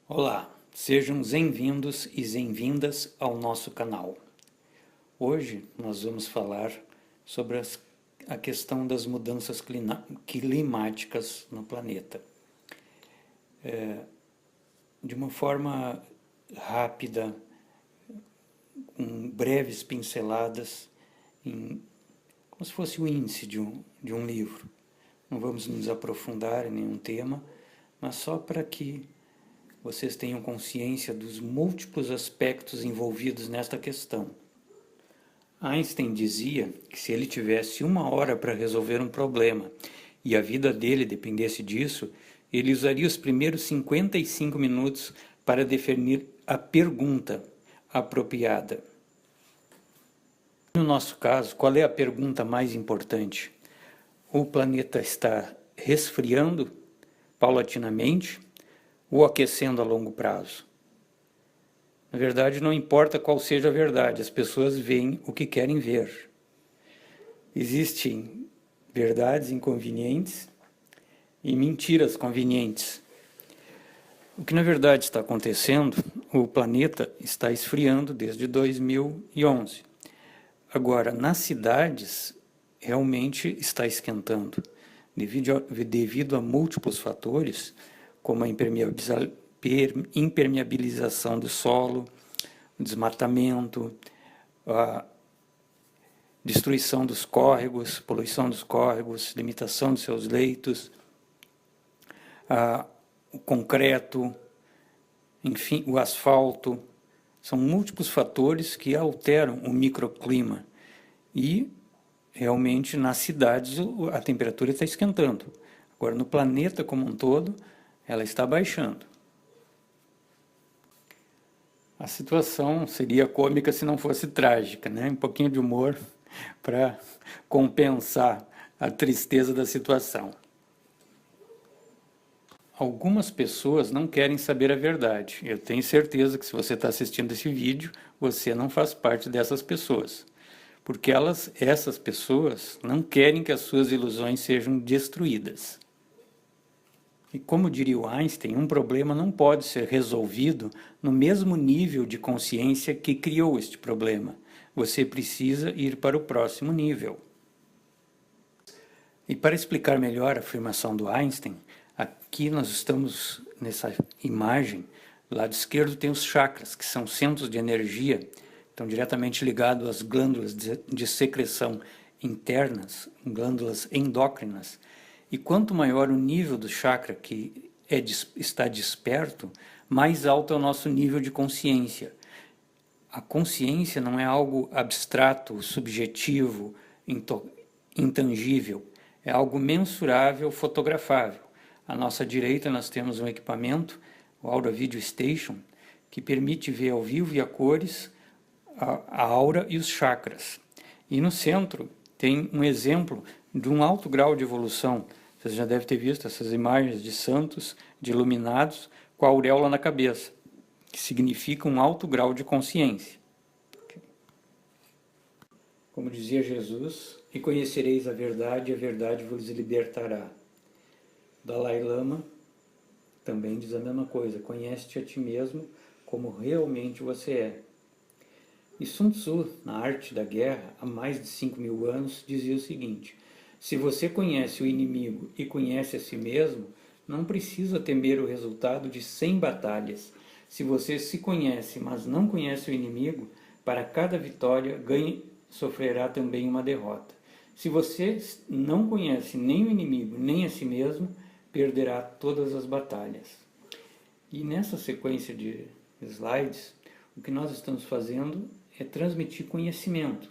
Olá, sejam bem-vindos e bem-vindas ao nosso canal. Hoje nós vamos falar sobre a questão das mudanças climáticas no planeta. De uma forma rápida, com breves pinceladas, como se fosse o índice de um livro. Não vamos nos aprofundar em nenhum tema, mas só para que vocês tenham consciência dos múltiplos aspectos envolvidos nesta questão. Einstein dizia que se ele tivesse 1 hora para resolver um problema e a vida dele dependesse disso, ele usaria os primeiros 55 minutos para definir a pergunta apropriada. No nosso caso, qual é a pergunta mais importante? O planeta está resfriando paulatinamente ou aquecendo a longo prazo? Na verdade, não importa qual seja a verdade, as pessoas veem o que querem ver. Existem verdades inconvenientes e mentiras convenientes. O que na verdade está acontecendo, o planeta está esfriando desde 2011. Agora, nas cidades, realmente está esquentando, devido a múltiplos fatores, como a impermeabilização do solo, o desmatamento, a destruição dos córregos, poluição dos córregos, limitação dos seus leitos, o concreto, enfim, o asfalto. São múltiplos fatores que alteram o microclima e realmente nas cidades a temperatura está esquentando. Agora, no planeta como um todo, ela está baixando. A situação seria cômica se não fosse trágica, né? Um pouquinho de humor para compensar a tristeza da situação. Algumas pessoas não querem saber a verdade. Eu tenho certeza que se você está assistindo esse vídeo, você não faz parte dessas pessoas. Porque essas pessoas não querem que as suas ilusões sejam destruídas. E como diria o Einstein, um problema não pode ser resolvido no mesmo nível de consciência que criou este problema. Você precisa ir para o próximo nível. E para explicar melhor a afirmação do Einstein, aqui nós estamos nessa imagem, do lado esquerdo tem os chakras, que são centros de energia, estão diretamente ligados às glândulas de secreção internas, glândulas endócrinas. E quanto maior o nível do chakra que está desperto, mais alto é o nosso nível de consciência. A consciência não é algo abstrato, subjetivo, intangível. É algo mensurável, fotografável. À nossa direita nós temos um equipamento, o Aura Video Station, que permite ver ao vivo e a cores a aura e os chakras. E no centro tem um exemplo de um alto grau de evolução. Você já deve ter visto essas imagens de santos, de iluminados, com a auréola na cabeça, que significa um alto grau de consciência. Como dizia Jesus, e conhecereis a verdade vos libertará. Dalai Lama também diz a mesma coisa, conhece-te a ti mesmo como realmente você é. E Sun Tzu, na Arte da Guerra, há mais de 5.000 anos, dizia o seguinte: se você conhece o inimigo e conhece a si mesmo, não precisa temer o resultado de 100 batalhas. Se você se conhece, mas não conhece o inimigo, para cada vitória sofrerá também uma derrota. Se você não conhece nem o inimigo, nem a si mesmo, perderá todas as batalhas. E nessa sequência de slides, o que nós estamos fazendo é transmitir conhecimento,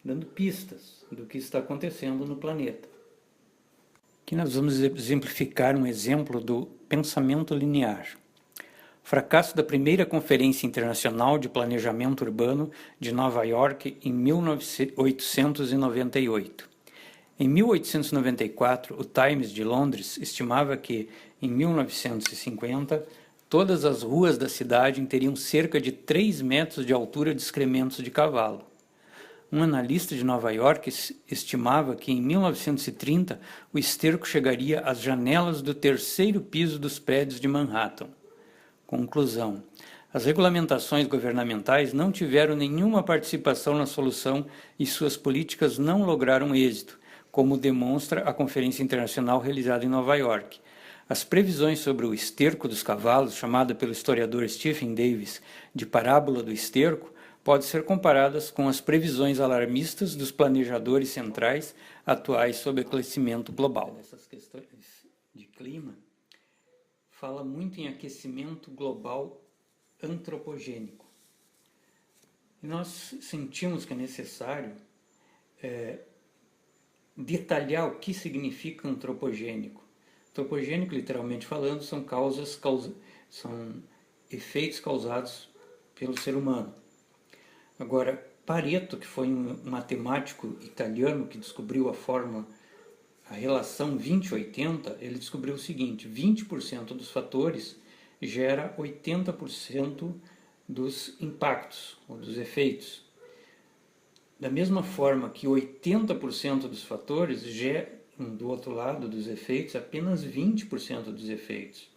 dando pistas do que está acontecendo no planeta. Aqui nós vamos exemplificar um exemplo do pensamento linear. Fracasso da primeira Conferência Internacional de Planejamento Urbano de Nova York em 1898. Em 1894, o Times de Londres estimava que, em 1950, todas as ruas da cidade teriam cerca de 3 metros de altura de excrementos de cavalo. Um analista de Nova York estimava que, em 1930, o esterco chegaria às janelas do 3º piso dos prédios de Manhattan. Conclusão. As regulamentações governamentais não tiveram nenhuma participação na solução e suas políticas não lograram êxito, como demonstra a Conferência Internacional realizada em Nova York. As previsões sobre o esterco dos cavalos, chamada pelo historiador Stephen Davis de parábola do esterco, podem ser comparadas com as previsões alarmistas dos planejadores centrais atuais sobre o aquecimento global. Essas questões de clima fala muito em aquecimento global antropogênico. E nós sentimos que é necessário detalhar o que significa antropogênico. Antropogênico, literalmente falando, são efeitos causados pelo ser humano. Agora, Pareto, que foi um matemático italiano que descobriu a relação 20-80, ele descobriu o seguinte: 20% dos fatores gera 80% dos impactos, ou dos efeitos. Da mesma forma que 80% dos fatores geram, do outro lado dos efeitos, apenas 20% dos efeitos.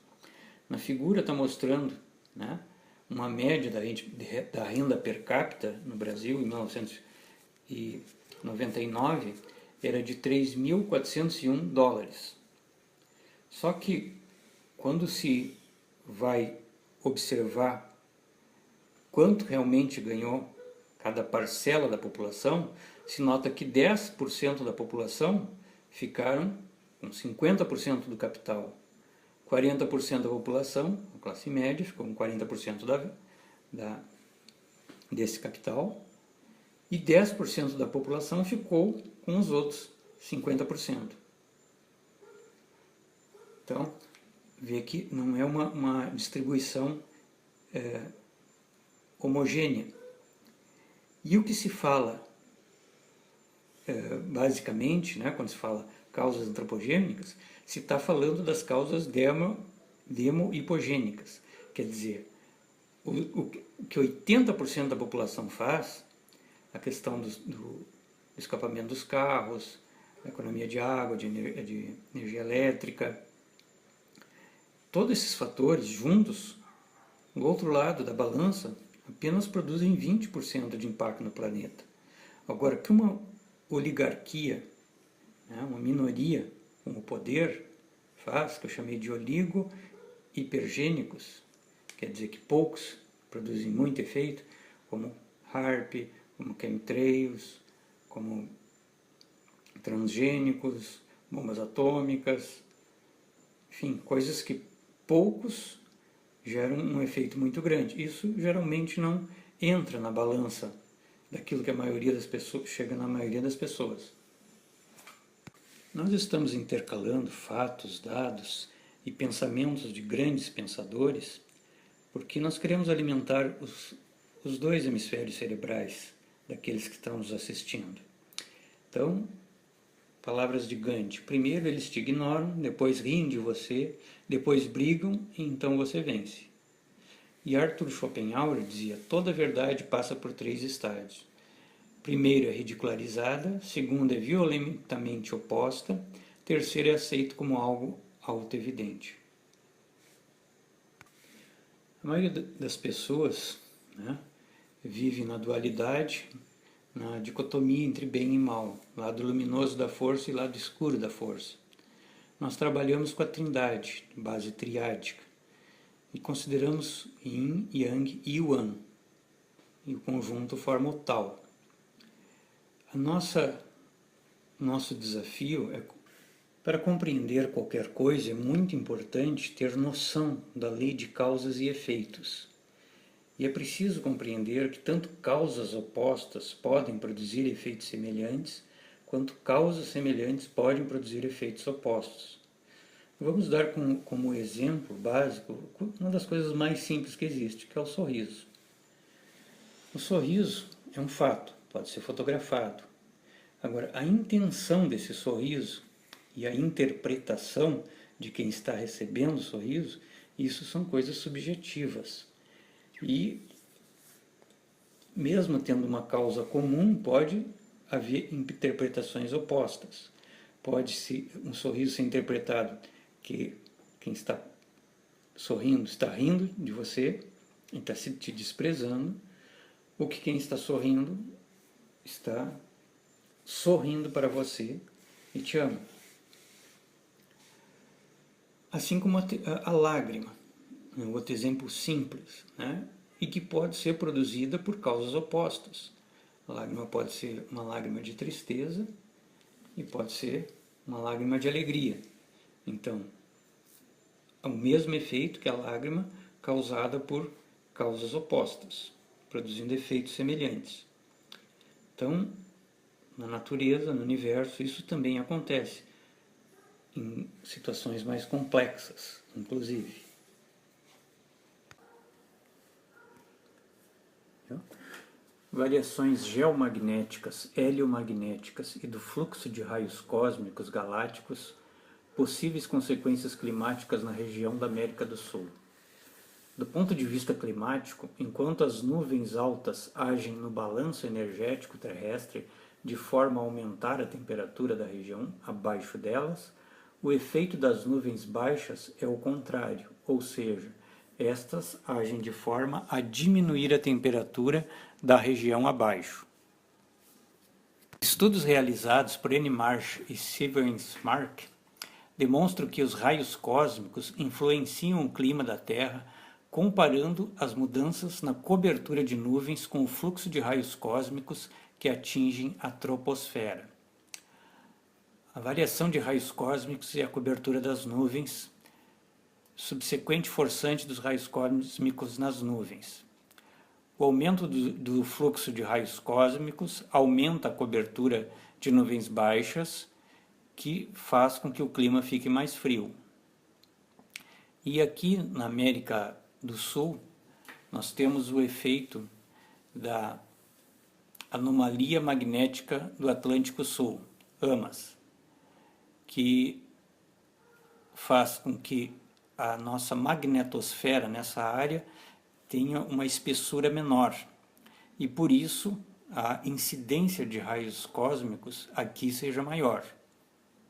Na figura está mostrando, né, uma média da renda per capita no Brasil em 1999 era de 3.401 dólares. Só que quando se vai observar quanto realmente ganhou cada parcela da população, se nota que 10% da população ficaram com 50% do capital. 40% da população, a classe média, ficou com 40% desse capital, e 10% da população ficou com os outros 50%. Então, vê que não é uma distribuição homogênea. E o que se fala, basicamente, né, quando se fala causas antropogênicas, se está falando das causas demo-hipogênicas. Quer dizer, o que 80% da população faz, a questão do escapamento dos carros, a economia de água, de energia elétrica, todos esses fatores juntos, do outro lado da balança, apenas produzem 20% de impacto no planeta. Agora, que uma oligarquia, né, uma minoria com o poder faz, que eu chamei de oligo-hipergênicos, quer dizer que poucos produzem muito efeito, como HAARP, como chemtrails, como transgênicos, bombas atômicas, enfim, coisas que poucos geram um efeito muito grande. Isso geralmente não entra na balança daquilo que a maioria das pessoas chega na maioria das pessoas. Nós estamos intercalando fatos, dados e pensamentos de grandes pensadores porque nós queremos alimentar os dois hemisférios cerebrais daqueles que estão nos assistindo. Então, palavras de Gandhi: primeiro eles te ignoram, depois riem de você, depois brigam e então você vence. E Arthur Schopenhauer dizia: toda verdade passa por 3 estágios. Primeiro é ridicularizada, segundo é violentamente oposta, terceiro é aceito como algo autoevidente. A maioria das pessoas, né, vive na dualidade, na dicotomia entre bem e mal, lado luminoso da força e lado escuro da força. Nós trabalhamos com a trindade, base triádica, e consideramos Yin, Yang e Yuan, e o conjunto forma o Tao. Nosso desafio é, para compreender qualquer coisa, é muito importante ter noção da lei de causas e efeitos. E é preciso compreender que tanto causas opostas podem produzir efeitos semelhantes, quanto causas semelhantes podem produzir efeitos opostos. Vamos dar como exemplo básico uma das coisas mais simples que existe, que é o sorriso. O sorriso é um fato, pode ser fotografado. Agora, a intenção desse sorriso e a interpretação de quem está recebendo o sorriso, isso são coisas subjetivas. E, mesmo tendo uma causa comum, pode haver interpretações opostas. Pode um sorriso ser interpretado que quem está sorrindo está rindo de você e está te desprezando, ou que quem está sorrindo está sorrindo para você e te ama. Assim como a lágrima, é um outro exemplo simples, né? E que pode ser produzida por causas opostas. A lágrima pode ser uma lágrima de tristeza e pode ser uma lágrima de alegria. Então, é o mesmo efeito que a lágrima causada por causas opostas, produzindo efeitos semelhantes. Então, na natureza, no universo, isso também acontece, em situações mais complexas, inclusive. Variações geomagnéticas, heliomagnéticas e do fluxo de raios cósmicos galácticos, possíveis consequências climáticas na região da América do Sul. Do ponto de vista climático, enquanto as nuvens altas agem no balanço energético terrestre de forma a aumentar a temperatura da região abaixo delas, o efeito das nuvens baixas é o contrário, ou seja, estas agem de forma a diminuir a temperatura da região abaixo. Estudos realizados por Anne Marsh e Severance Mark demonstram que os raios cósmicos influenciam o clima da Terra, comparando as mudanças na cobertura de nuvens com o fluxo de raios cósmicos que atingem a troposfera. A variação de raios cósmicos e a cobertura das nuvens, subsequente forçante dos raios cósmicos nas nuvens. O aumento do fluxo de raios cósmicos aumenta a cobertura de nuvens baixas, que faz com que o clima fique mais frio. E aqui na América do Sul, nós temos o efeito da anomalia magnética do Atlântico Sul, AMAS, que faz com que a nossa magnetosfera nessa área tenha uma espessura menor e por isso a incidência de raios cósmicos aqui seja maior.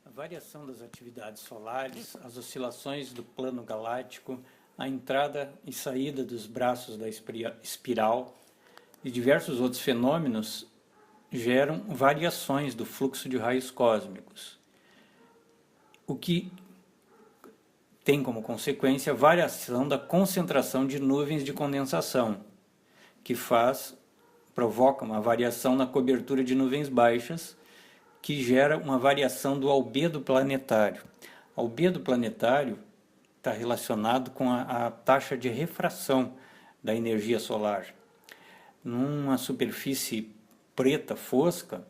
A variação das atividades solares, as oscilações do plano galáctico, a entrada e saída dos braços da espiral e diversos outros fenômenos geram variações do fluxo de raios cósmicos, o que tem como consequência a variação da concentração de nuvens de condensação, que provoca uma variação na cobertura de nuvens baixas, que gera uma variação do albedo planetário. O albedo planetário está relacionado com a taxa de refração da energia solar. Numa superfície preta fosca,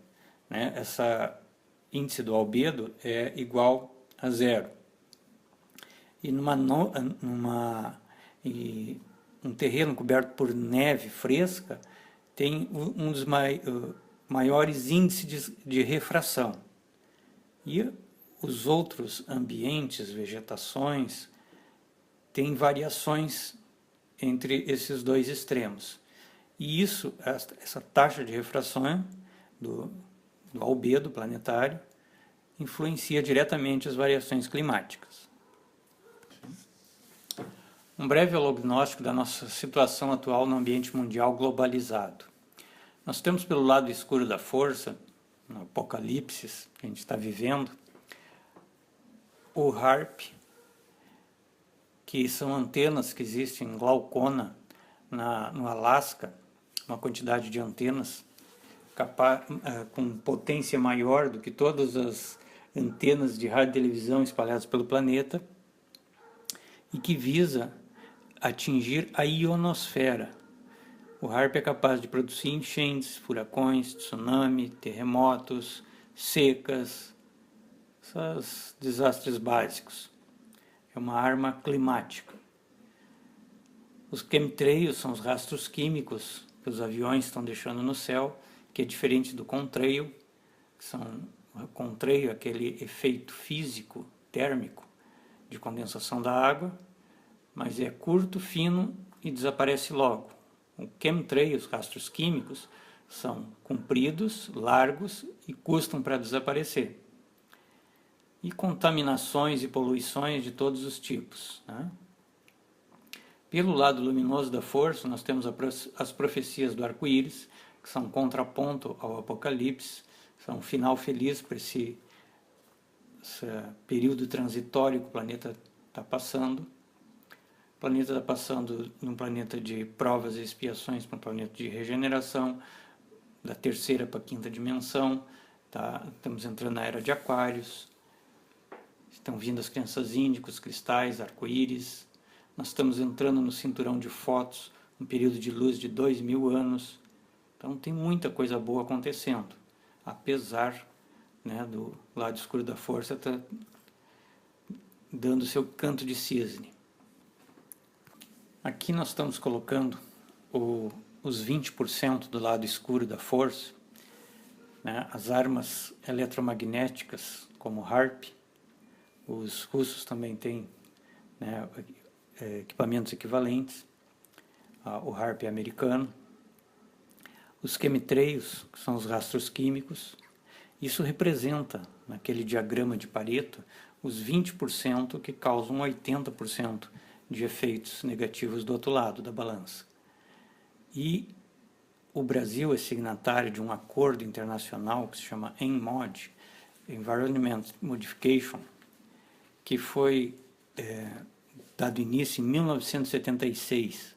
né, essa índice do albedo é igual a 0. E um terreno coberto por neve fresca tem um dos maiores índices de refração. E os outros ambientes, vegetações, têm variações entre esses dois extremos. E essa taxa de refração do albedo planetário influencia diretamente as variações climáticas. Um breve diagnóstico da nossa situação atual no ambiente mundial globalizado. Nós temos pelo lado escuro da força, no apocalipse que a gente está vivendo, o HAARP, que são antenas que existem em Glaucona, no Alasca, uma quantidade de antenas com potência maior do que todas as antenas de rádio e televisão espalhadas pelo planeta, e que visa atingir a ionosfera. O HAARP é capaz de produzir enchentes, furacões, tsunami, terremotos, secas, esses desastres básicos. É uma arma climática. Os chemtrails são os rastros químicos que os aviões estão deixando no céu, que é diferente do contrail, o contrail é aquele efeito físico, térmico, de condensação da água, mas é curto, fino e desaparece logo. O chemtrail, os rastros químicos, são compridos, largos e custam para desaparecer. E contaminações e poluições de todos os tipos, né? Pelo lado luminoso da força, nós temos as profecias do arco-íris, que são um contraponto ao Apocalipse, são um final feliz para esse período transitório que o planeta está passando. O planeta está passando de um planeta de provas e expiações para um planeta de regeneração, da terceira para a quinta dimensão. Estamos entrando na era de Aquários, estão vindo as crianças índicos, cristais, arco-íris. Nós estamos entrando no cinturão de Fótos, um período de luz de 2000 anos. Então tem muita coisa boa acontecendo, apesar, né, do lado escuro da força estar dando seu canto de cisne. Aqui nós estamos colocando os 20% do lado escuro da força, né, as armas eletromagnéticas, como o HAARP. Os russos também têm, né, equipamentos equivalentes. O HAARP é americano. Os chemtrails, que são os rastros químicos. Isso representa, naquele diagrama de Pareto, os 20% que causam 80% de efeitos negativos do outro lado da balança. E o Brasil é signatário de um acordo internacional que se chama ENMOD, Environment Modification, que foi dado início em 1976,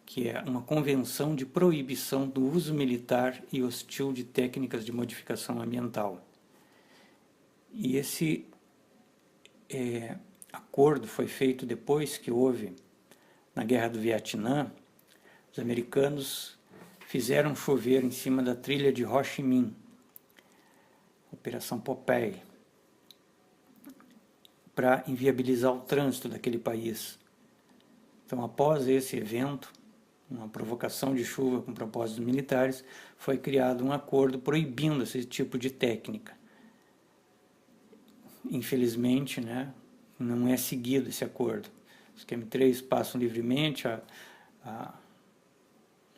que é uma convenção de proibição do uso militar e hostil de técnicas de modificação ambiental. E esse acordo foi feito depois que houve, na Guerra do Vietnã, os americanos fizeram chover em cima da trilha de Ho Chi Minh, Operação Popeye, para inviabilizar o trânsito daquele país. Então, após esse evento, uma provocação de chuva com propósitos militares, foi criado um acordo proibindo esse tipo de técnica. Infelizmente, né, não é seguido esse acordo. Os chemtrails passam livremente, a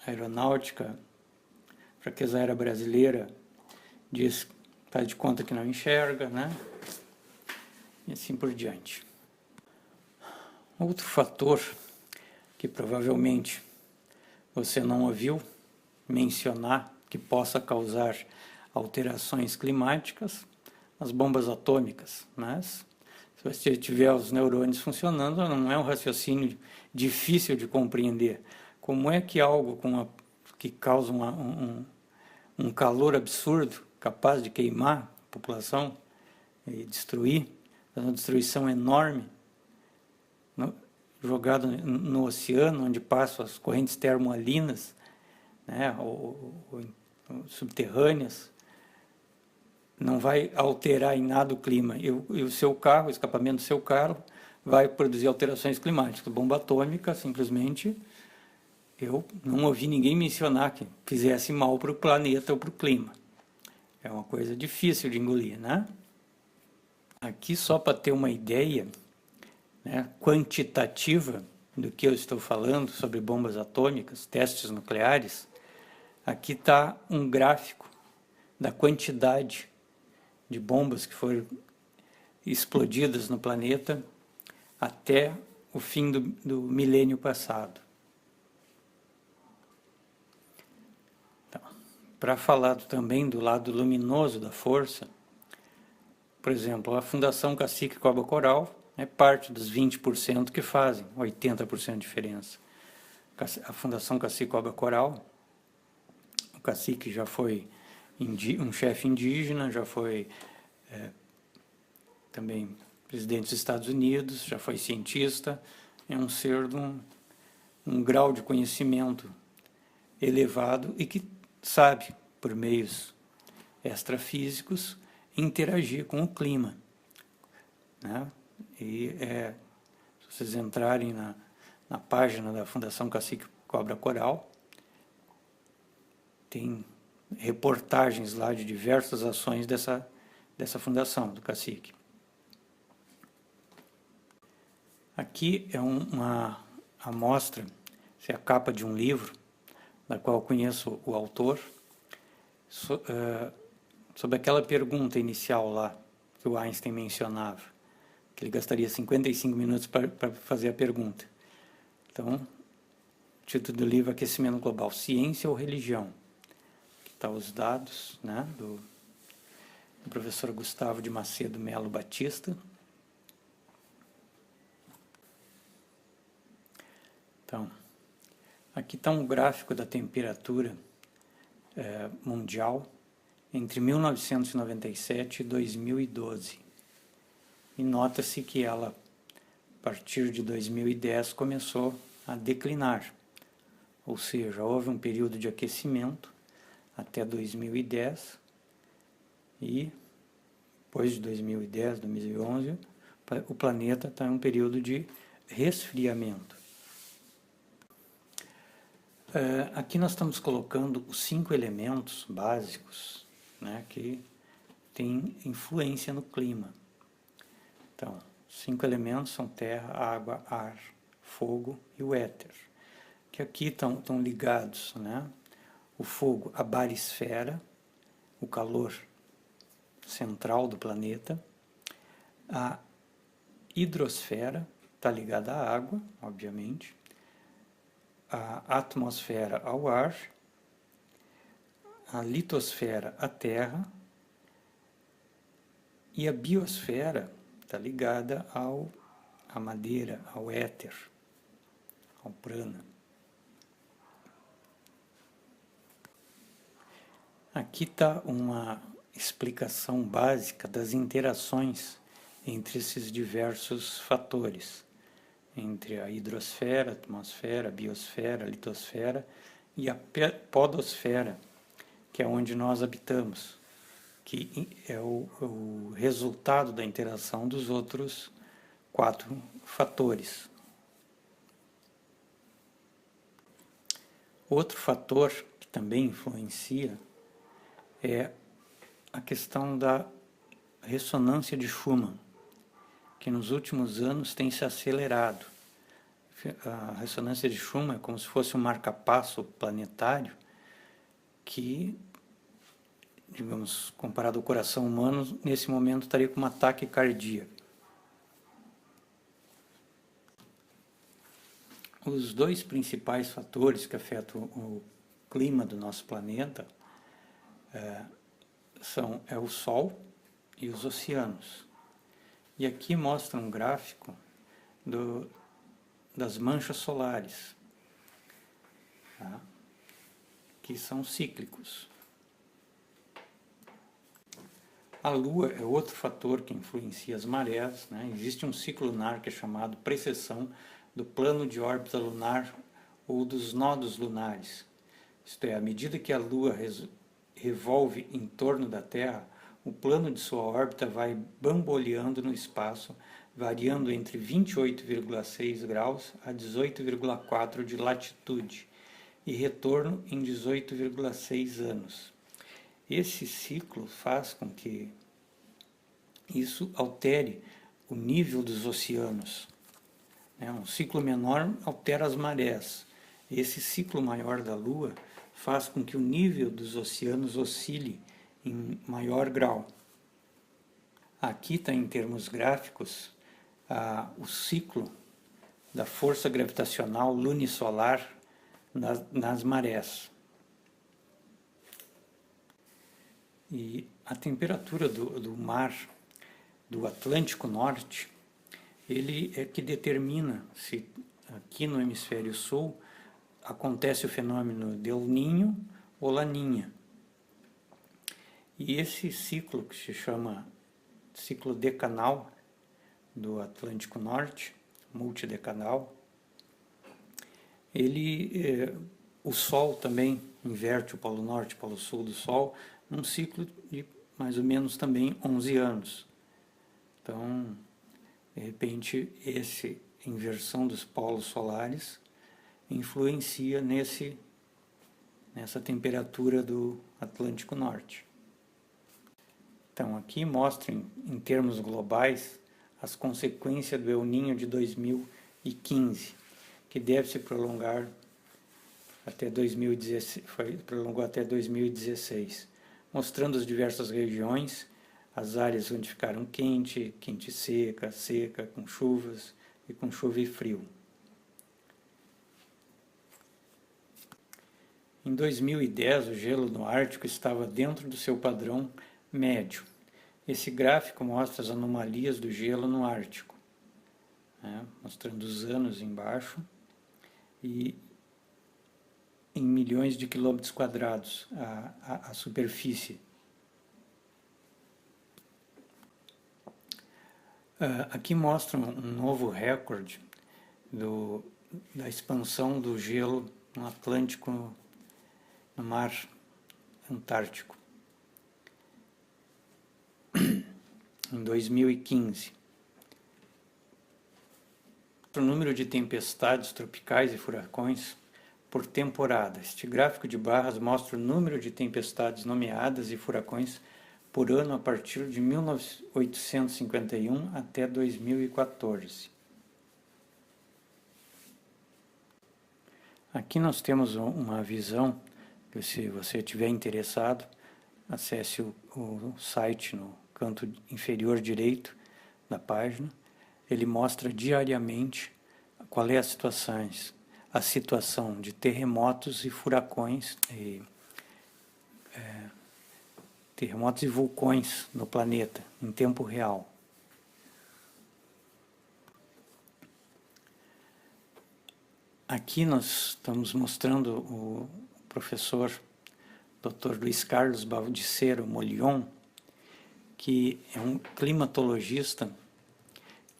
aeronáutica, a fraqueza aérea brasileira faz de conta que não enxerga, né? E assim por diante. Outro fator que provavelmente você não ouviu mencionar que possa causar alterações climáticas, as bombas atômicas, né? Se você tiver os neurônios funcionando, não é um raciocínio difícil de compreender. Como é que algo que causa um calor absurdo, capaz de queimar a população e destruir, uma destruição enorme, jogado no oceano, onde passam as correntes termoalinas, né, ou subterrâneas, não vai alterar em nada o clima. E o seu carro, o escapamento do seu carro, vai produzir alterações climáticas. Bomba atômica, simplesmente, eu não ouvi ninguém mencionar que fizesse mal para o planeta ou para o clima. É uma coisa difícil de engolir, né? Aqui, só para ter uma ideia, né, quantitativa do que eu estou falando sobre bombas atômicas, testes nucleares, aqui está um gráfico da quantidade de bombas que foram explodidas no planeta até o fim do milênio passado. Então, para falar também do lado luminoso da força, por exemplo, a Fundação Cacique Cobra Coral é parte dos 20% que fazem 80% de diferença. A Fundação Cacique Cobra Coral, o cacique já foi um chefe indígena, já foi também presidente dos Estados Unidos, já foi cientista, é um ser de um grau de conhecimento elevado e que sabe, por meios extrafísicos, interagir com o clima, né? E se vocês entrarem na página da Fundação Cacique Cobra Coral, tem reportagens lá de diversas ações dessa fundação, do cacique. Aqui é uma amostra, essa é a capa de um livro, da qual eu conheço o autor, sobre aquela pergunta inicial lá, que o Einstein mencionava, que ele gastaria 55 minutos para fazer a pergunta. Então, o título do livro é Aquecimento Global, Ciência ou Religião? Aqui estão os dados, né, do professor Gustavo de Macedo Melo Batista. Então, aqui está um gráfico da temperatura mundial entre 1997 e 2012. E nota-se que ela, a partir de 2010, começou a declinar. Ou seja, houve um período de aquecimento até 2010 e depois de 2010, 2011, o planeta está em um período de resfriamento. Aqui nós estamos colocando os 5 elementos básicos, né, que têm influência no clima. Então, 5 elementos são terra, água, ar, fogo e o éter, que aqui estão ligados, né? O fogo, a barisfera, o calor central do planeta, a hidrosfera está ligada à água, obviamente, a atmosfera ao ar, a litosfera à terra e a biosfera está ligada à madeira, ao éter, ao prana. Aqui está uma explicação básica das interações entre esses diversos fatores, entre a hidrosfera, a atmosfera, a biosfera, a litosfera e a podosfera, que é onde nós habitamos, que é o resultado da interação dos outros 4 fatores. Outro fator que também influencia é a questão da ressonância de Schumann, que nos últimos anos tem se acelerado. A ressonância de Schumann é como se fosse um marca-passo planetário que, digamos, comparado ao coração humano, nesse momento estaria com um ataque cardíaco. Os 2 principais fatores que afetam o clima do nosso planeta são o Sol e os oceanos. E aqui mostra um gráfico das manchas solares, tá? Que são cíclicos. A Lua é outro fator que influencia as marés, né? Existe um ciclo lunar que é chamado precessão do plano de órbita lunar ou dos nodos lunares. Isto é, à medida que a Lua revolve em torno da Terra, o plano de sua órbita vai bamboleando no espaço, variando entre 28,6 graus a 18,4 de latitude e retorno em 18,6 anos. Esse ciclo faz com que isso altere o nível dos oceanos. Um ciclo menor altera as marés. Esse ciclo maior da Lua faz com que o nível dos oceanos oscile em maior grau. Aqui está em termos gráficos o ciclo da força gravitacional lunisolar nas marés. E a temperatura do mar do Atlântico Norte, ele é que determina se aqui no hemisfério sul acontece o fenômeno de El Niño ou Laninha. E esse ciclo, que se chama ciclo decanal do Atlântico Norte, multidecanal, o Sol também inverte o polo norte e o polo sul do Sol num ciclo de mais ou menos também 11 anos. Então, de repente, essa inversão dos polos solares influencia nessa temperatura do Atlântico Norte. Então, aqui mostra em termos globais as consequências do El Niño de 2015, que deve se prolongar até 2016, prolongou até 2016, mostrando as diversas regiões, as áreas onde ficaram quente seca, com chuvas e com chuva e frio. Em 2010, o gelo no Ártico estava dentro do seu padrão médio. Esse gráfico mostra as anomalias do gelo no Ártico, né, mostrando os anos embaixo e em milhões de quilômetros quadrados a superfície. Aqui mostra um novo recorde da expansão do gelo no Atlântico, no Mar Antártico. Em 2015. O número de tempestades tropicais e furacões por temporada. Este gráfico de barras mostra o número de tempestades nomeadas e furacões por ano a partir de 1851 até 2014. Aqui nós temos uma visão, que se você estiver interessado, acesse o site no canto inferior direito da página. Ele mostra diariamente qual é a situação de terremotos e furacões, terremotos e vulcões no planeta, em tempo real. Aqui nós estamos mostrando o professor Dr. Luiz Carlos Baldissero Molion, que é um climatologista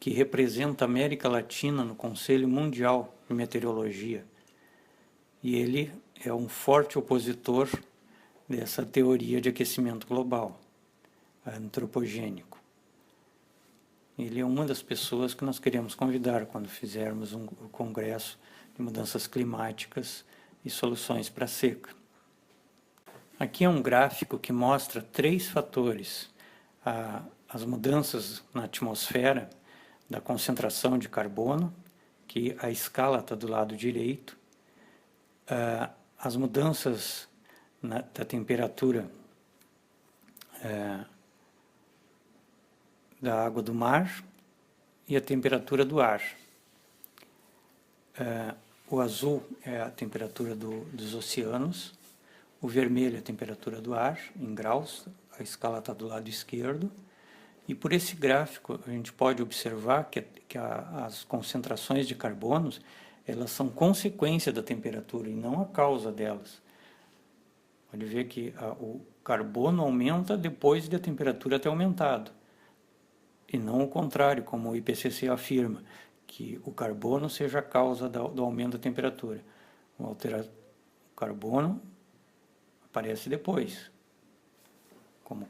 que representa a América Latina no Conselho Mundial de Meteorologia. E ele é um forte opositor dessa teoria de aquecimento global, antropogênico. Ele é uma das pessoas que nós queremos convidar quando fizermos um congresso de mudanças climáticas e soluções para a seca. Aqui é um gráfico que mostra 3 fatores: as mudanças na atmosfera, da concentração de carbono, que a escala está do lado direito, as mudanças da temperatura da água do mar e a temperatura do ar. O azul é a temperatura dos oceanos, o vermelho é a temperatura do ar, em graus, a escala está do lado esquerdo. E por esse gráfico a gente pode observar que as concentrações de carbonos, elas são consequência da temperatura e não a causa delas. Pode ver que o carbono aumenta depois da temperatura ter aumentado. E não o contrário, como o IPCC afirma, que o carbono seja a causa do aumento da temperatura. O carbono aparece depois, como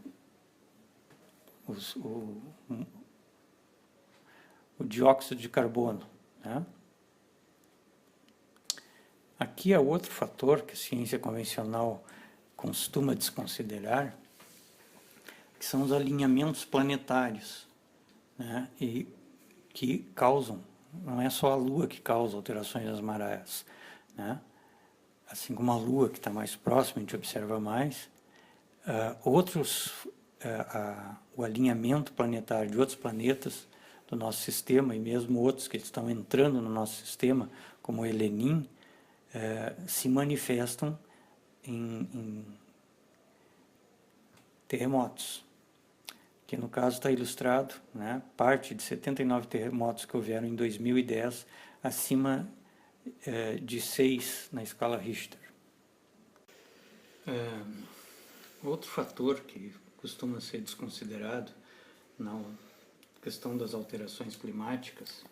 o dióxido de carbono, né? Aqui é outro fator que a ciência convencional costuma desconsiderar, que são os alinhamentos planetários, né? E que causam, não é só a Lua que causa alterações das marés, né? Assim como a Lua, que está mais próxima, a gente observa mais, o alinhamento planetário de outros planetas do nosso sistema, e mesmo outros que estão entrando no nosso sistema, como o Helenin, se manifestam em terremotos, que no caso está ilustrado, né, parte de 79 terremotos que houveram em 2010, acima de 6 na escala Richter. Outro fator que costuma ser desconsiderado na questão das alterações climáticas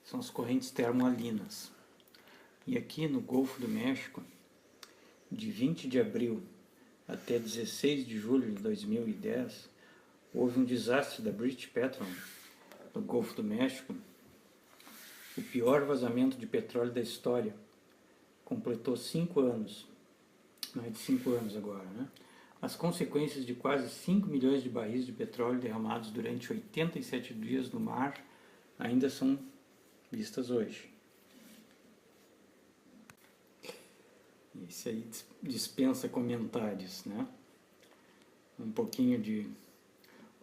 são as correntes termoalinas. E aqui no Golfo do México, de 20 de abril até 16 de julho de 2010, houve um desastre da British Petroleum no Golfo do México, o pior vazamento de petróleo da história. Completou 5 anos, mais de 5 anos agora, né? As consequências de quase 5 milhões de barris de petróleo derramados durante 87 dias no mar ainda são vistas hoje. Isso aí dispensa comentários, né? Um pouquinho de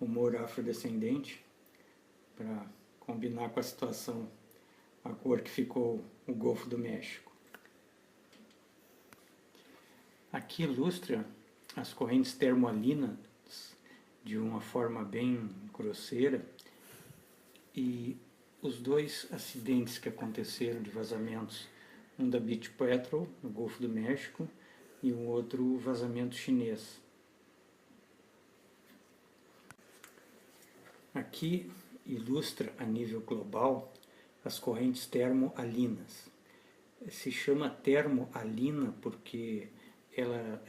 humor afrodescendente para combinar com a situação, a cor que ficou o Golfo do México. Aqui ilustra as correntes termoalinas de uma forma bem grosseira e os dois acidentes que aconteceram de vazamentos, um da Beach Petrol, no Golfo do México, e um outro vazamento chinês. Aqui ilustra a nível global as correntes termoalinas. Se chama termoalina porque ela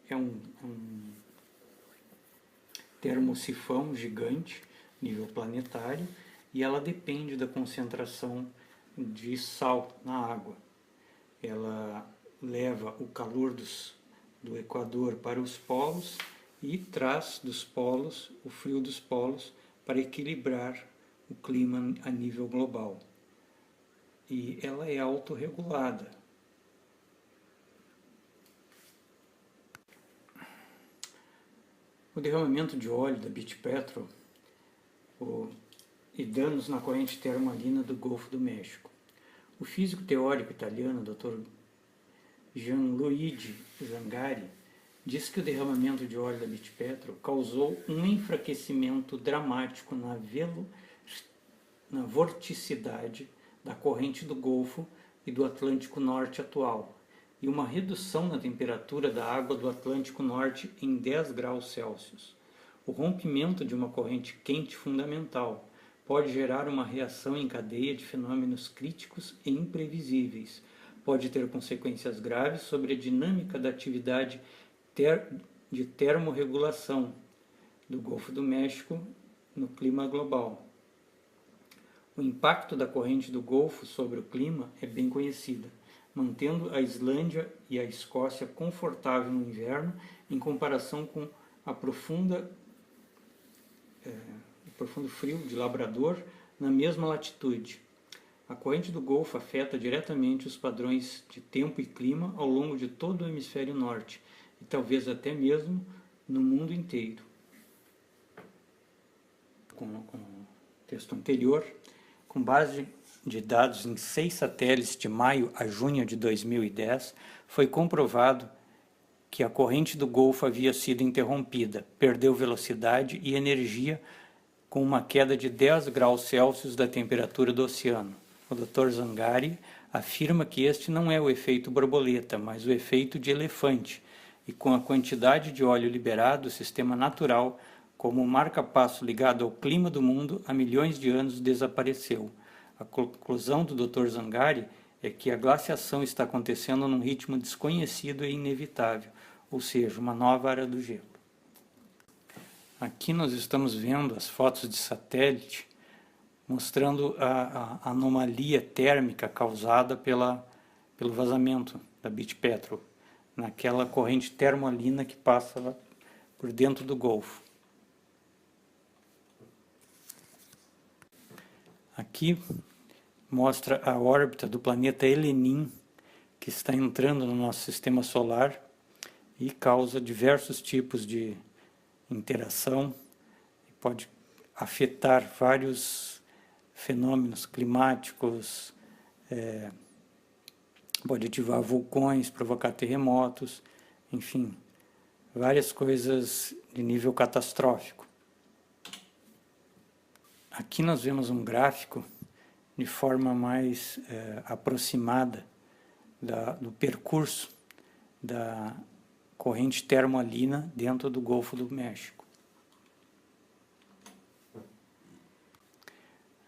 é um termosifão gigante, nível planetário, e ela depende da concentração de sal na água. Ela leva o calor do Equador para os polos e traz dos polos o frio dos polos para equilibrar o clima a nível global. E ela é autorregulada. O derramamento de óleo da Beach Petrol e danos na corrente termoalina do Golfo do México. O físico teórico italiano Dr. Gianluigi Zangari diz que o derramamento de óleo da Beach Petrol causou um enfraquecimento dramático na vorticidade da corrente do Golfo e do Atlântico Norte atual, e uma redução na temperatura da água do Atlântico Norte em 10 graus Celsius. O rompimento de uma corrente quente fundamental pode gerar uma reação em cadeia de fenômenos críticos e imprevisíveis. Pode ter consequências graves sobre a dinâmica da atividade de termorregulação do Golfo do México no clima global. O impacto da corrente do Golfo sobre o clima é bem conhecido, mantendo a Islândia e a Escócia confortável no inverno em comparação com o profundo frio de Labrador na mesma latitude. A corrente do Golfo afeta diretamente os padrões de tempo e clima ao longo de todo o hemisfério norte e talvez até mesmo no mundo inteiro. Com o texto anterior, com base de dados em 6 satélites de maio a junho de 2010, foi comprovado que a corrente do Golfo havia sido interrompida, perdeu velocidade e energia com uma queda de 10 graus Celsius da temperatura do oceano. O Dr. Zangari afirma que este não é o efeito borboleta, mas o efeito de elefante, e com a quantidade de óleo liberado, o sistema natural, como um marca-passo ligado ao clima do mundo, há milhões de anos desapareceu. A conclusão do Dr. Zangari é que a glaciação está acontecendo num ritmo desconhecido e inevitável, ou seja, uma nova era do gelo. Aqui nós estamos vendo as fotos de satélite mostrando a anomalia térmica causada pelo vazamento da Beach Petrol, naquela corrente termoalina que passa por dentro do Golfo. Aqui mostra a órbita do planeta Elenin, que está entrando no nosso sistema solar e causa diversos tipos de interação, pode afetar vários fenômenos climáticos, pode ativar vulcões, provocar terremotos, enfim, várias coisas de nível catastrófico. Aqui nós vemos um gráfico de forma mais aproximada do percurso da corrente termoalina dentro do Golfo do México.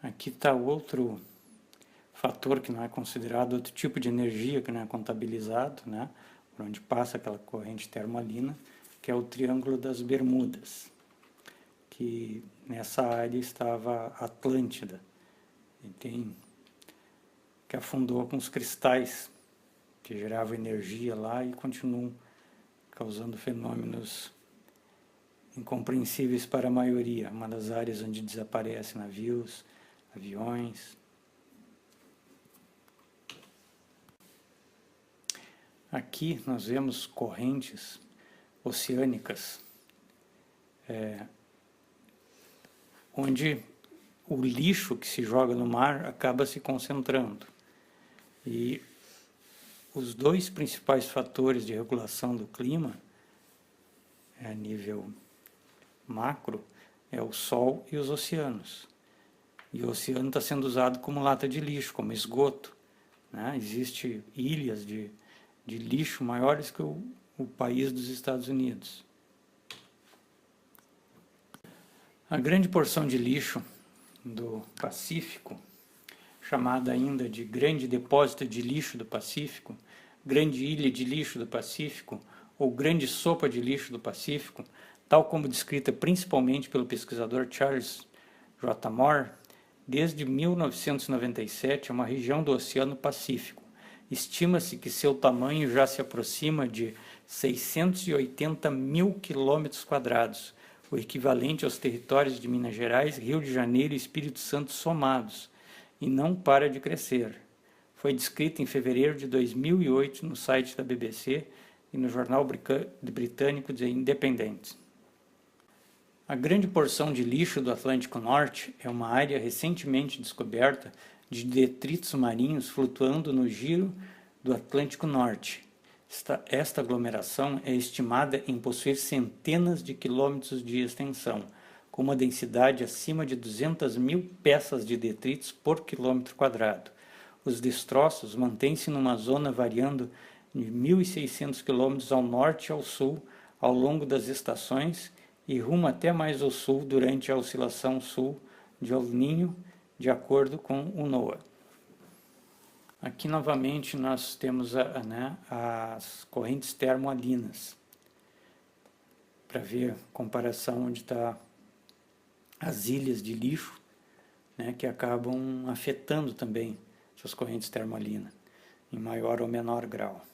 Aqui está outro fator que não é considerado, outro tipo de energia que não é contabilizado, né, por onde passa aquela corrente termoalina, que é o Triângulo das Bermudas, que nessa área estava a Atlântida, que afundou com os cristais que geravam energia lá e continuam causando fenômenos incompreensíveis para a maioria, uma das áreas onde desaparecem navios, aviões. Aqui nós vemos correntes oceânicas, onde o lixo que se joga no mar acaba se concentrando. E os dois principais fatores de regulação do clima, a nível macro, é o Sol e os oceanos. E o oceano está sendo usado como lata de lixo, como esgoto, né? Existem ilhas de lixo maiores que o país dos Estados Unidos. A grande porção de lixo do Pacífico, chamada ainda de Grande Depósito de Lixo do Pacífico, Grande Ilha de Lixo do Pacífico ou Grande Sopa de Lixo do Pacífico, tal como descrita principalmente pelo pesquisador Charles J. Moore, desde 1997 é uma região do Oceano Pacífico. Estima-se que seu tamanho já se aproxima de 680 mil quilômetros quadrados, o equivalente aos territórios de Minas Gerais, Rio de Janeiro e Espírito Santo somados, e não para de crescer. Foi descrito em fevereiro de 2008 no site da BBC e no jornal britânico The Independent. A grande porção de lixo do Atlântico Norte é uma área recentemente descoberta de detritos marinhos flutuando no giro do Atlântico Norte. Esta aglomeração é estimada em possuir centenas de quilômetros de extensão, com uma densidade acima de 200 mil peças de detritos por quilômetro quadrado. Os destroços mantêm-se numa zona variando de 1.600 quilômetros ao norte e ao sul ao longo das estações e rumo até mais ao sul durante a oscilação sul de El Niño, de acordo com o NOAA. Aqui novamente nós temos as correntes termoalinas, para ver a comparação onde está as ilhas de lixo, né, que acabam afetando também essas correntes termoalinas, em maior ou menor grau.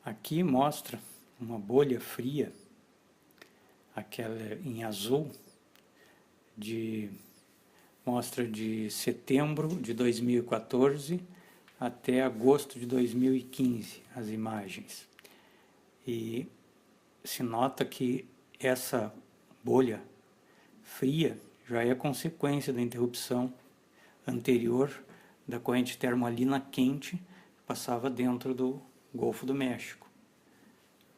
Aqui mostra uma bolha fria, aquela em azul, mostra de setembro de 2014 até agosto de 2015 as imagens. E se nota que essa bolha fria já é consequência da interrupção anterior da corrente termoalina quente que passava dentro do Golfo do México.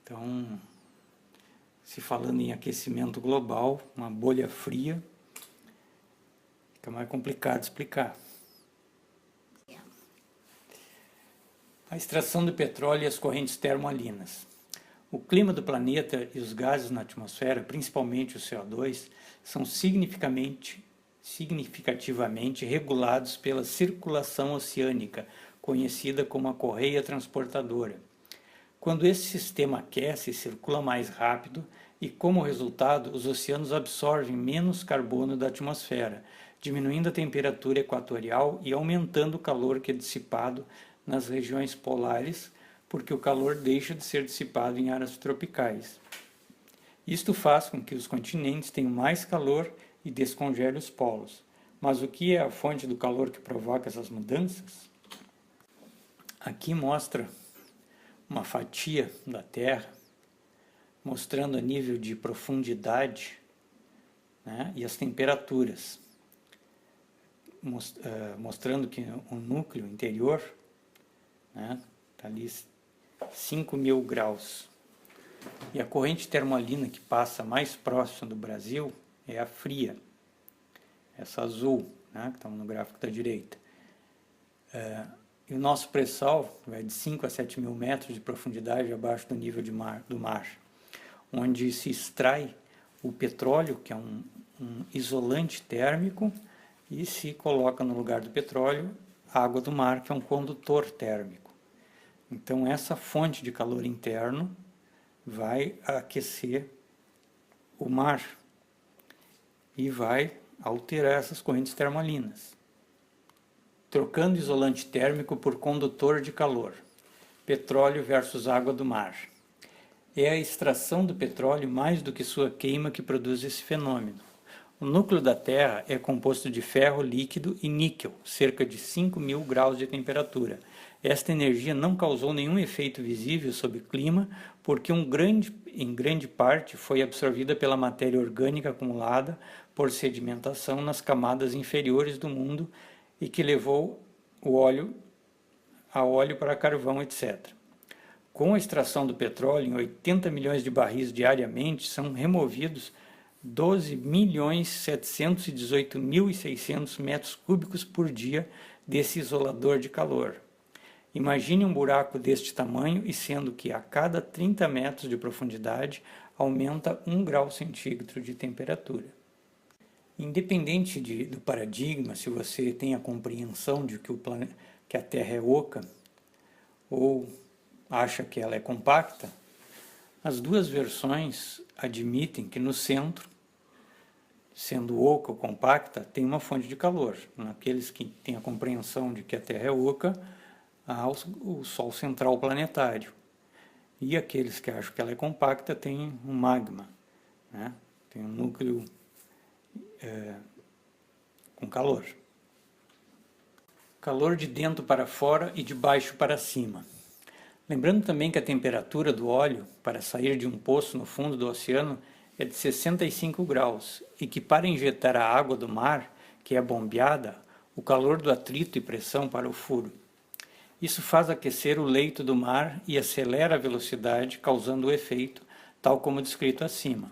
Então, se falando em aquecimento global, uma bolha fria, fica mais complicado de explicar. A extração do petróleo e as correntes termoalinas. O clima do planeta e os gases na atmosfera, principalmente o CO2, são significativamente regulados pela circulação oceânica, conhecida como a correia transportadora. Quando esse sistema aquece, circula mais rápido e, como resultado, os oceanos absorvem menos carbono da atmosfera, diminuindo a temperatura equatorial e aumentando o calor que é dissipado nas regiões polares, porque o calor deixa de ser dissipado em áreas tropicais. Isto faz com que os continentes tenham mais calor e descongele os polos. Mas o que é a fonte do calor que provoca essas mudanças? Aqui mostra uma fatia da Terra, mostrando a nível de profundidade, né, e as temperaturas, mostrando que o núcleo interior, né, está ali 5.000 graus. E a corrente termoalina que passa mais próxima do Brasil é a fria, essa azul, né, que está no gráfico da direita. E o nosso pré-sal vai de 5 a 7 mil metros de profundidade abaixo do nível do mar, onde se extrai o petróleo, que é um isolante térmico, e se coloca no lugar do petróleo a água do mar, que é um condutor térmico. Então, essa fonte de calor interno vai aquecer o mar e vai alterar essas correntes termoalinas. Trocando isolante térmico por condutor de calor. Petróleo versus água do mar. É a extração do petróleo mais do que sua queima que produz esse fenômeno. O núcleo da Terra é composto de ferro líquido e níquel, cerca de 5.000 graus de temperatura. Esta energia não causou nenhum efeito visível sobre o clima, porque em grande parte foi absorvida pela matéria orgânica acumulada por sedimentação nas camadas inferiores do mundo e que levou o óleo, a óleo para carvão, etc. Com a extração do petróleo, em 80 milhões de barris diariamente, são removidos 12.718.600 metros cúbicos por dia desse isolador de calor. Imagine um buraco deste tamanho e sendo que a cada 30 metros de profundidade aumenta 1 grau centígrado de temperatura. Independente do paradigma, se você tem a compreensão de que a Terra é oca ou acha que ela é compacta, as duas versões admitem que no centro, sendo oca ou compacta, tem uma fonte de calor. Naqueles que têm a compreensão de que a Terra é oca, há o Sol central planetário. E aqueles que acham que ela é compacta têm um magma, né? Tem um núcleo com calor. Calor de dentro para fora e de baixo para cima. Lembrando também que a temperatura do óleo para sair de um poço no fundo do oceano é de 65 graus e que para injetar a água do mar, que é bombeada, o calor do atrito e pressão para o furo. Isso faz aquecer o leito do mar e acelera a velocidade, causando o efeito, tal como descrito acima.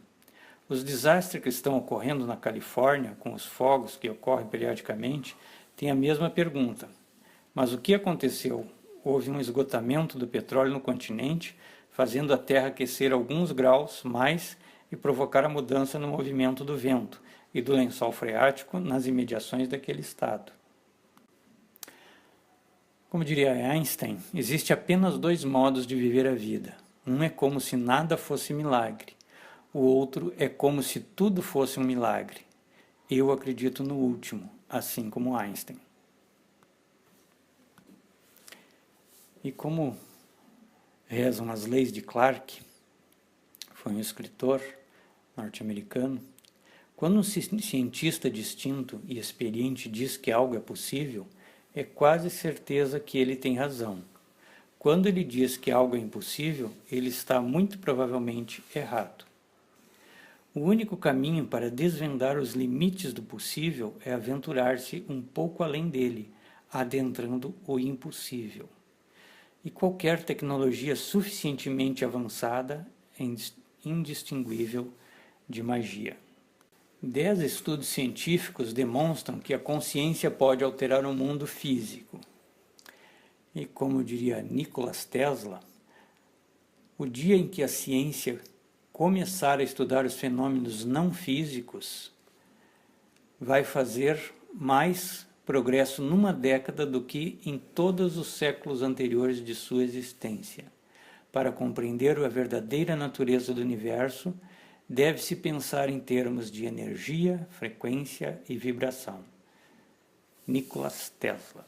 Os desastres que estão ocorrendo na Califórnia, com os fogos que ocorrem periodicamente, têm a mesma pergunta. Mas o que aconteceu? Houve um esgotamento do petróleo no continente, fazendo a Terra aquecer alguns graus mais e provocar a mudança no movimento do vento e do lençol freático nas imediações daquele estado. Como diria Einstein, existe apenas 2 modos de viver a vida. Um é como se nada fosse milagre. O outro é como se tudo fosse um milagre. Eu acredito no último, assim como Einstein. E como rezam as leis de Clarke, foi um escritor norte-americano, quando um cientista distinto e experiente diz que algo é possível, é quase certeza que ele tem razão. Quando ele diz que algo é impossível, ele está muito provavelmente errado. O único caminho para desvendar os limites do possível é aventurar-se um pouco além dele, adentrando o impossível. E qualquer tecnologia suficientemente avançada é indistinguível de magia. 10 estudos científicos demonstram que a consciência pode alterar o mundo físico. E como diria Nikola Tesla, o dia em que a ciência começar a estudar os fenômenos não físicos vai fazer mais progresso numa década do que em todos os séculos anteriores de sua existência. Para compreender a verdadeira natureza do universo, deve-se pensar em termos de energia, frequência e vibração. Nikola Tesla.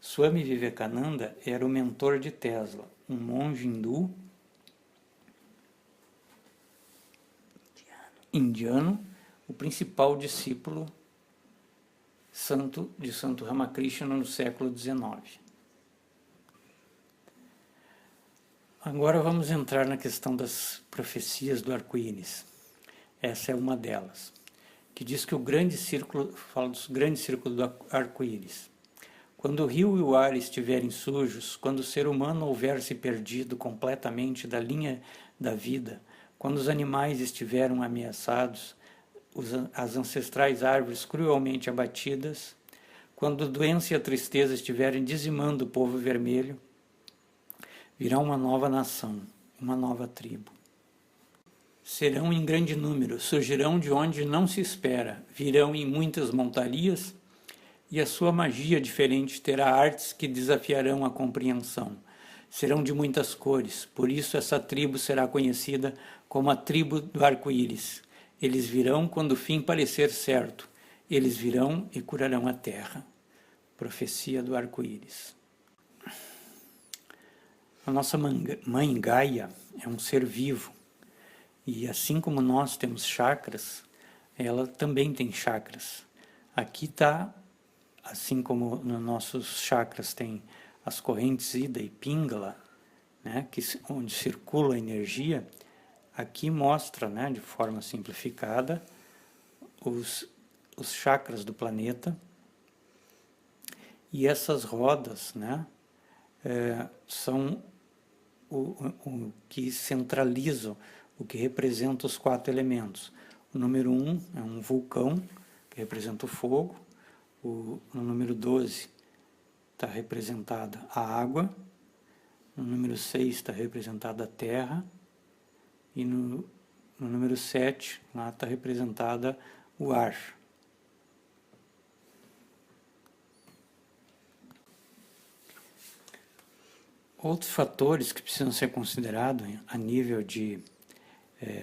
Swami Vivekananda era o mentor de Tesla, um monge hindu indiano, o principal discípulo de Santo Ramakrishna no século XIX. Agora vamos entrar na questão das profecias do arco-íris. Essa é uma delas, que diz que o grande círculo, fala do grande círculo do arco-íris. Quando o rio e o ar estiverem sujos, quando o ser humano houver se perdido completamente da linha da vida, quando os animais estiveram ameaçados, as ancestrais árvores cruelmente abatidas, quando a doença e a tristeza estiverem dizimando o povo vermelho, virá uma nova nação, uma nova tribo. Serão em grande número, surgirão de onde não se espera, virão em muitas montarias, e a sua magia diferente terá artes que desafiarão a compreensão. Serão de muitas cores, por isso essa tribo será conhecida como a tribo do arco-íris. Eles virão quando o fim parecer certo. Eles virão e curarão a terra. Profecia do arco-íris. A nossa mãe Gaia é um ser vivo. E assim como nós temos chakras, ela também tem chakras. Aqui está, assim como nos nossos chakras tem as correntes Ida e Pingala, né, onde circula a energia, aqui mostra, né, de forma simplificada, os chakras do planeta. E essas rodas, né, são o que centralizam, o que representa os 4 elementos. O número 1 é um vulcão, que representa o fogo. No número 12 está representada a água. No número 6 está representada a terra. E no número 7, lá está representada o ar. Outros fatores que precisam ser considerados a nível de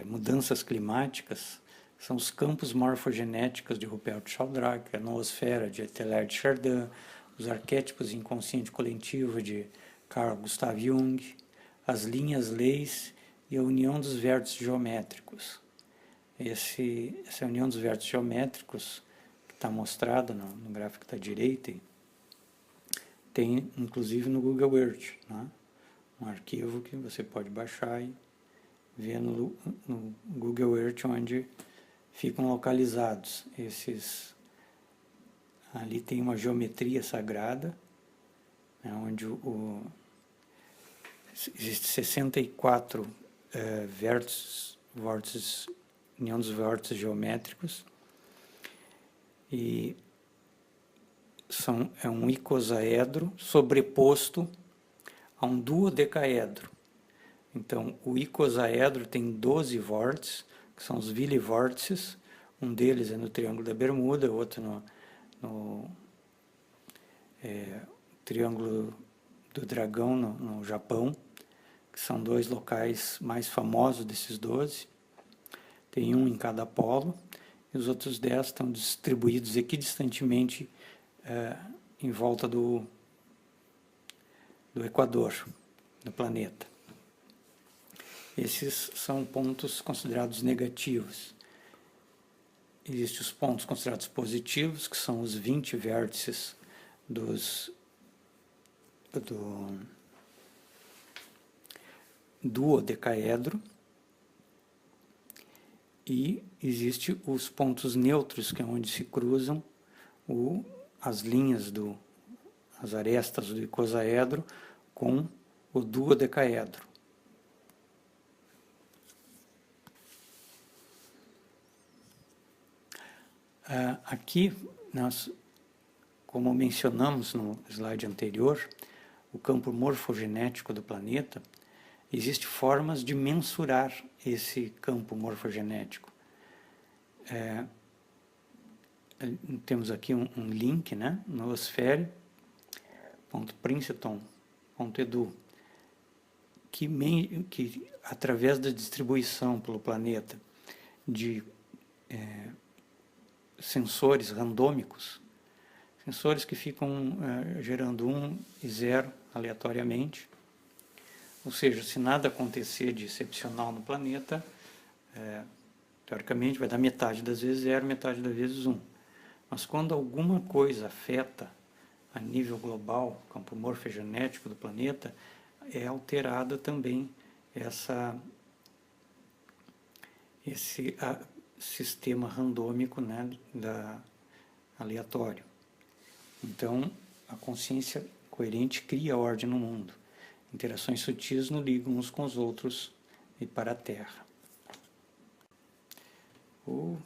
mudanças climáticas são os campos morfogenéticos de Rupert Sheldrake, a noosfera de Teilhard de Chardin, os arquétipos inconsciente coletivo de Carl Gustav Jung, as linhas leis e a união dos vértices geométricos. Essa união dos vértices geométricos, que está mostrada no gráfico da direita, tem inclusive no Google Earth, né? Um arquivo que você pode baixar e ver no Google Earth onde ficam localizados esses. Ali tem uma geometria sagrada, né, onde existe 64 vórtices, união dos vórtices geométricos, e é um icosaedro sobreposto a um duodecaedro. Então, o icosaedro tem 12 vórtices, que são os vilivórtices. Um deles é no Triângulo da Bermuda, outro no Triângulo do Dragão, no Japão, que são 2 locais mais famosos desses 12. Tem um em cada polo, e os outros 10 estão distribuídos equidistantemente em volta do Equador, do planeta. Esses são pontos considerados negativos. Existem os pontos considerados positivos, que são os 20 vértices do duodecaedro. E existem os pontos neutros, que é onde se cruzam as linhas as arestas do icosaedro com o duodecaedro. Aqui, como mencionamos no slide anterior, o campo morfogenético do planeta, existem formas de mensurar esse campo morfogenético. Temos aqui um link, né, noosfere.princeton.edu, que através da distribuição pelo planeta de sensores randômicos, sensores que ficam gerando 1 e 0 aleatoriamente, ou seja, se nada acontecer de excepcional no planeta, teoricamente vai dar metade das vezes 0, metade das vezes 1. Mas quando alguma coisa afeta a nível global o campo morfogenético do planeta, é alterada também esse sistema randômico, né, aleatório. Então, a consciência coerente cria ordem no mundo. Interações sutis nos ligam uns com os outros e para a Terra. O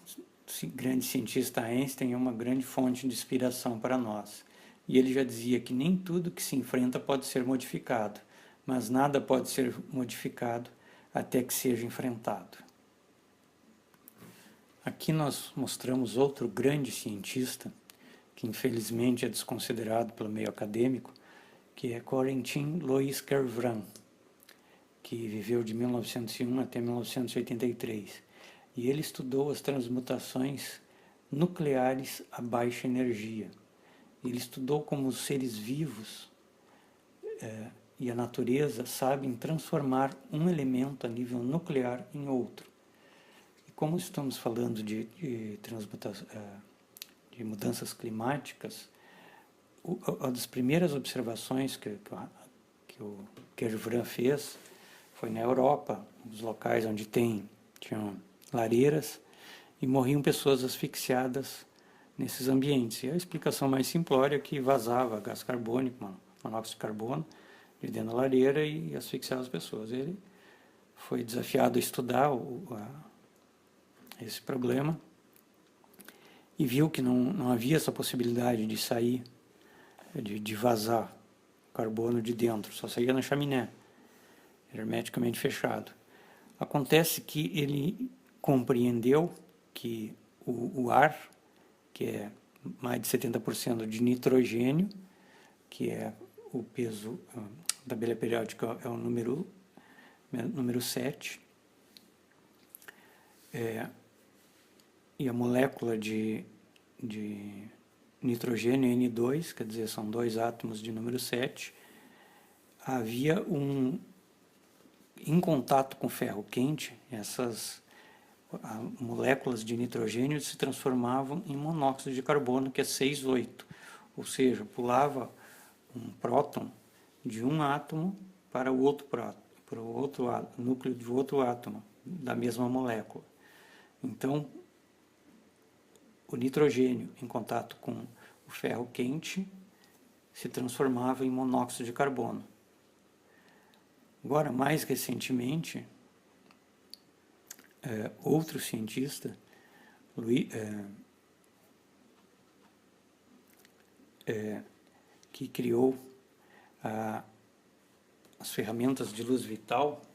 grande cientista Einstein é uma grande fonte de inspiração para nós. E ele já dizia que nem tudo que se enfrenta pode ser modificado, mas nada pode ser modificado até que seja enfrentado. Aqui nós mostramos outro grande cientista, que infelizmente é desconsiderado pelo meio acadêmico, que é Corentin Louis Kervran, que viveu de 1901 até 1983. E ele estudou as transmutações nucleares a baixa energia. Ele estudou como os seres vivos e a natureza sabem transformar um elemento a nível nuclear em outro. E como estamos falando de mudanças climáticas, uma das primeiras observações que o Kervran fez foi na Europa, nos locais onde tinham lareiras, e morriam pessoas asfixiadas nesses ambientes. E a explicação mais simplória é que vazava gás carbônico, monóxido de carbono, de dentro da lareira e asfixiava as pessoas. Ele foi desafiado a estudar esse problema e viu que não havia essa possibilidade de sair, de vazar carbono de dentro, só saía na chaminé, hermeticamente fechado. Acontece que ele compreendeu que o ar, que é mais de 70% de nitrogênio, que é o peso da tabela periódica, é o número 7, e a molécula de nitrogênio N2, quer dizer, são 2 átomos de número 7, havia em contato com ferro quente, essas moléculas de nitrogênio se transformavam em monóxido de carbono, que é 6,8, ou seja, pulava um próton de um átomo para o outro próton, para o outro núcleo de outro átomo da mesma molécula. Então, o nitrogênio em contato com o ferro quente se transformava em monóxido de carbono. Agora, mais recentemente, outro cientista, que criou as ferramentas de luz vital,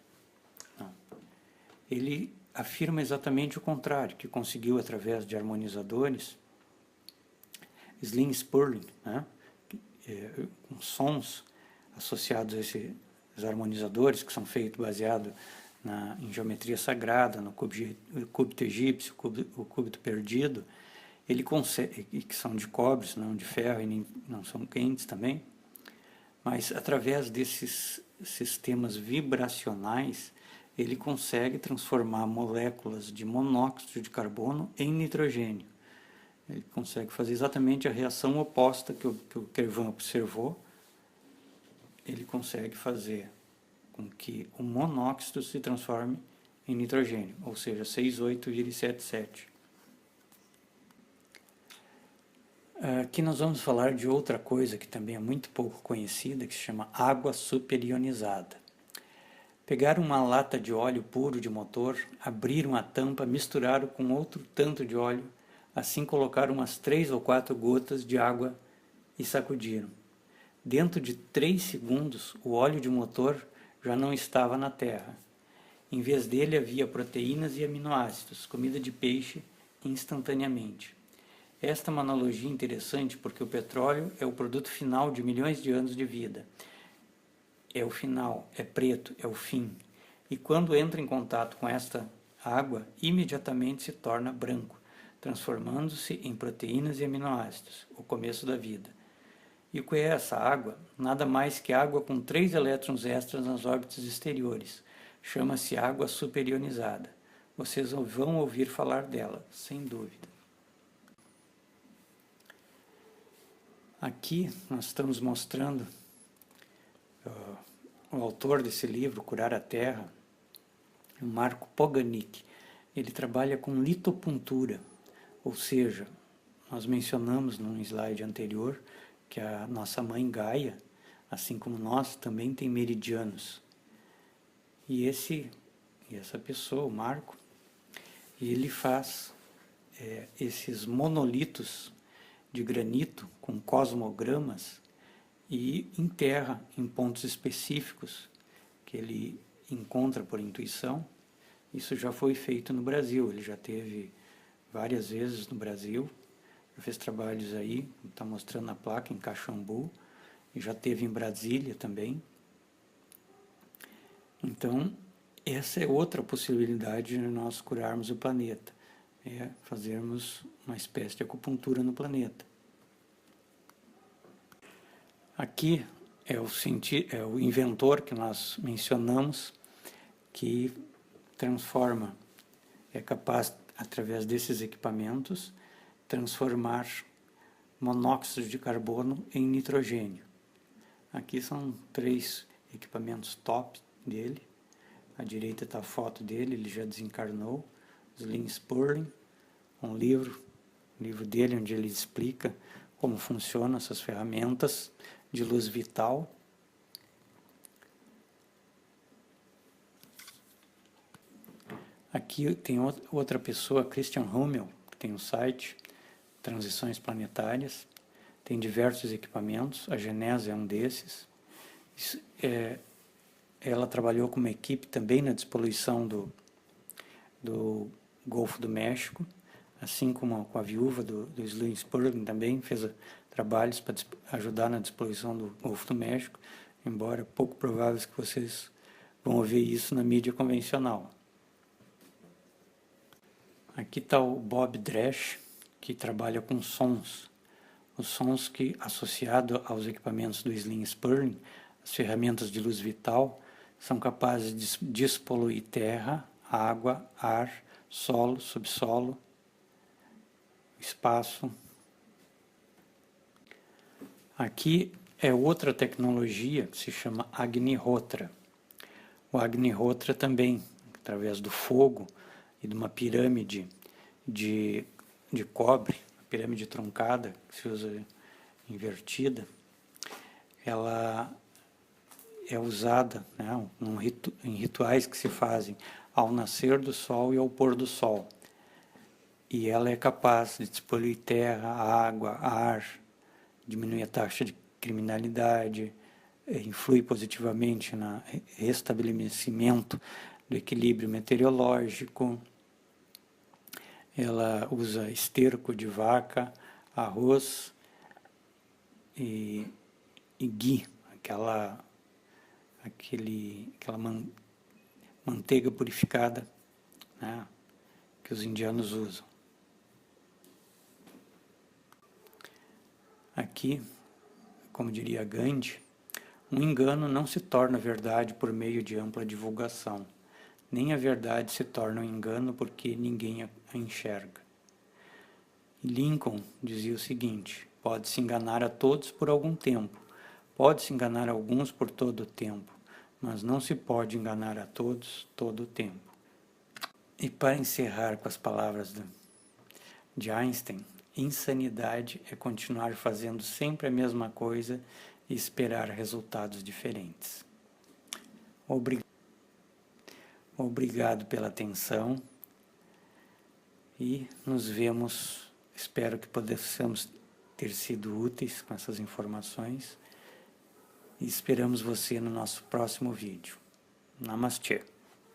ele afirma exatamente o contrário, que conseguiu, através de harmonizadores, Slim-Spurling, com sons associados a esses harmonizadores, que são feitos baseados em geometria sagrada, no cúbito egípcio, o cúbito perdido, ele consegue, que são de cobre, não de ferro, e nem, não são quentes também, mas através desses sistemas vibracionais, ele consegue transformar moléculas de monóxido de carbono em nitrogênio. Ele consegue fazer exatamente a reação oposta que o Kervan observou. Ele consegue fazer com que o monóxido se transforme em nitrogênio, ou seja, 6,8,77. Aqui nós vamos falar de outra coisa que também é muito pouco conhecida, que se chama água superionizada. Pegaram uma lata de óleo puro de motor, abriram a tampa, misturaram com outro tanto de óleo, assim colocaram umas 3 ou 4 gotas de água e sacudiram. Dentro de 3 segundos, o óleo de motor já não estava na terra. Em vez dele havia proteínas e aminoácidos, comida de peixe, instantaneamente. Esta é uma analogia interessante porque o petróleo é o produto final de milhões de anos de vida. É o final, é preto, é o fim. E quando entra em contato com esta água, imediatamente se torna branco, transformando-se em proteínas e aminoácidos, o começo da vida. E o que é essa água? Nada mais que água com 3 elétrons extras nas órbitas exteriores. Chama-se água superionizada. Vocês vão ouvir falar dela, sem dúvida. Aqui nós estamos mostrando o autor desse livro, Curar a Terra, o Marco Poganic. Ele trabalha com litopuntura, ou seja, nós mencionamos num slide anterior que a nossa mãe Gaia, assim como nós, também tem meridianos. E essa pessoa, o Marco, ele faz esses monolitos de granito com cosmogramas e enterra em pontos específicos que ele encontra por intuição. Isso já foi feito no Brasil, ele já teve várias vezes no Brasil, já fez trabalhos aí, está mostrando a placa em Caxambu, e já teve em Brasília também. Então, essa é outra possibilidade de nós curarmos o planeta, fazermos uma espécie de acupuntura no planeta. Aqui é o inventor que nós mencionamos, que transforma, é capaz, através desses equipamentos, transformar monóxido de carbono em nitrogênio. Aqui são 3 equipamentos top dele. À direita está a foto dele, ele já desencarnou, Slim-Spurling, um livro livro dele, onde ele explica como funcionam essas ferramentas de luz vital. Aqui tem outra pessoa, Christian Hummel, que tem um site, Transições Planetárias, tem diversos equipamentos, a Genesa é um desses. Ela trabalhou com uma equipe também na despoluição do Golfo do México, assim como com a viúva do Slim Sperling também fez trabalhos para ajudar na despoluição do Golfo do México, embora pouco provável que vocês vão ouvir isso na mídia convencional. Aqui está o Bob Dresch, que trabalha com sons. Os sons que, associado aos equipamentos do Slim Sperling, as ferramentas de luz vital, são capazes de despoluir terra, água, ar, solo, subsolo, espaço. Aqui é outra tecnologia que se chama Agnihotra. O Agnihotra também, através do fogo e de uma pirâmide de cobre, a pirâmide truncada, que se usa invertida, ela é usada, né, em rituais que se fazem ao nascer do sol e ao pôr do sol. E ela é capaz de despoluir terra, água, ar, diminuir a taxa de criminalidade, influi positivamente no restabelecimento do equilíbrio meteorológico. Ela usa esterco de vaca, arroz e ghee, aquela manteiga purificada, né, que os indianos usam. Aqui, como diria Gandhi, um engano não se torna verdade por meio de ampla divulgação, nem a verdade se torna um engano porque ninguém a enxerga. E Lincoln dizia o seguinte: pode-se enganar a todos por algum tempo, pode-se enganar alguns por todo o tempo, mas não se pode enganar a todos todo o tempo. E para encerrar com as palavras de Einstein, insanidade é continuar fazendo sempre a mesma coisa e esperar resultados diferentes. Obrigado pela atenção e nos vemos. Espero que possamos ter sido úteis com essas informações e esperamos você no nosso próximo vídeo. Namastê.